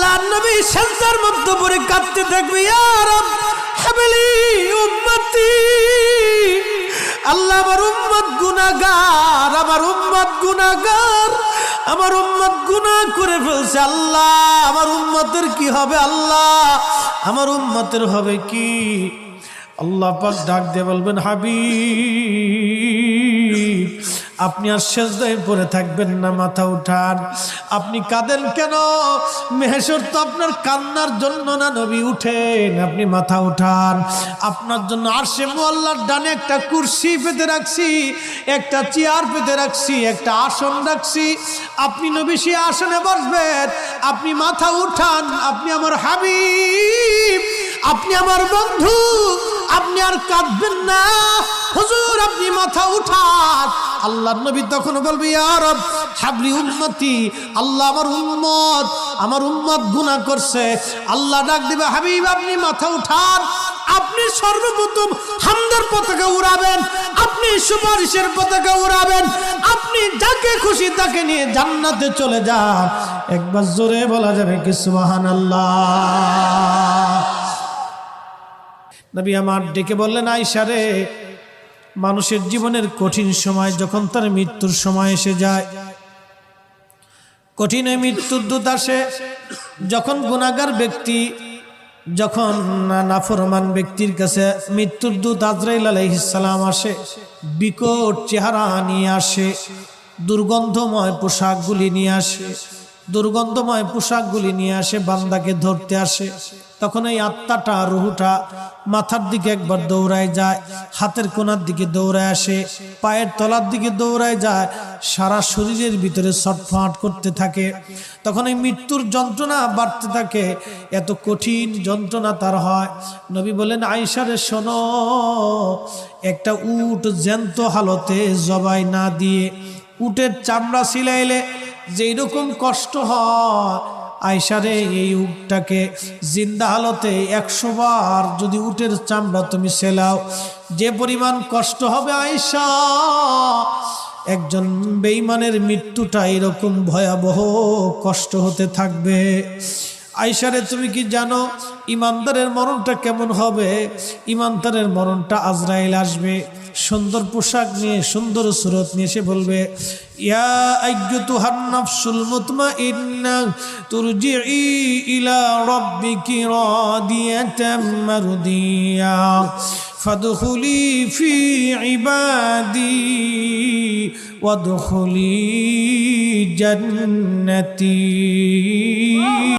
আল্লাহর নবী সেজদার মধ্যে পড়ে কাঁদতে থাকবে, ইয়া রব হাবলি উম্মতি, আল্লাহ আমার উম্মত গুনাহগার, আমার উম্মত গুনাহগার, আমার উম্মত গুনাহ করে ফেলছে। আল্লাহ আমার উম্মতের কি হবে? আল্লাহ আমার উম্মতের হবে কি? আল্লাহ পাক ডাক দিয়ে বলবেন, হাবিব আপনি আর সেজদায় পড়ে থাকবেন না, মাথা উঠান। আপনি কাঁদেন কেন? মেহেশর তো আপনার কান্নার জন্য না নবী, উঠেন, আপনি মাথা উঠান। আপনার জন্য আরশে মুআল্লার ডানে একটা কুরসি পেতে রাখছি, একটা চেয়ার পেতে রাখছি, একটা আসন রাখছি। আপনি নবী সেই আসনে বসবেন। আপনি মাথা উঠান, আপনি আমার হাবিব, আপনি আমার বন্ধু, আপনি আর কাঁদবেন না। হুজুর আপনি মাথা উঠান। আল্লাহর নবী তখন বলবে, ইয়া রব হাবলি উম্মতি, আল্লাহ আমার উম্মত গুনাহ করছে। আল্লাহ ডাক দিবে, হাবিব আপনি মাথা উঠান। আপনি সর্বপ্রথম হামদের পতাকা উড়াবেন, আপনি সুপারিশের পতাকা উড়াবেন, আপনি যাকে খুশি তাকে নিয়ে জান্নাতে চলে যান। একবার জোরে বলা যাবে কি সুবহানাল্লাহ? নবী আমার ডেকে বললেন, আয়েশা রে, মানুষের জীবনের কঠিন সময় যখন তার মৃত্যুর সময় এসে যায়, কঠিন মৃত্যুর দূত আসে, যখন গুনাহগার ব্যক্তি, যখন নাফরমান ব্যক্তির কাছে মৃত্যুর দূত আজরাইল আলাইহিস সালাম আসে, বিকট চেহারা নিয়ে আসে, দুর্গন্ধময় পোশাকগুলি নিয়ে আসে, দুর্গন্ধময় পোশাকগুলি নিয়ে আসে, বান্দাকে ধরতে আসে। তখন এই আত্মাটা, রুহুটা মাথার দিকে একবার দৌড়ায় যায়, হাতের কোনার দিকে দৌড়ায় আসে, পায়ের তলার দিকে দৌড়ায় যায়, সারা শরীরের ভিতরে ছটফট করতে থাকে। তখন এই মৃত্যুর যন্ত্রণা বাড়তে থাকে, এত কঠিন যন্ত্রণা তার হয়। নবী বলেন, আয়েশা রে শোনো, একটা উট জ্যান্ত হালতে জবাই না দিয়ে উটের চামড়া ছিলাইলে যেই রকম কষ্ট হয়, আয়েশা রে এই উটটাকে জিন্দা হালতে 100 বার যদি উটের চামড়া তুমি সেলাও, যে পরিমাণ কষ্ট হবে আয়েশা, একজন বেঈমানের মৃত্যুটা এরকম ভয়াবহ কষ্ট হতে থাকবে। আয়েশা রে তুমি কি জানো ইমানদারের মরণটা কেমন হবে? ইমানদারের মরণটা আজরাইল আসবে, সুন্দর পোশাক নিয়ে, সুন্দর সুরত নিয়ে এসে বলবে, ইয়া আইয়্যুতুহান নাফসুল মুতমাইন্না তুরজিই ইলা রাব্বিকি রাদিয়াতাম মারদিয়া ফাদখুলি ফি ইবাদি ওয়াদখুলি জান্নাতি।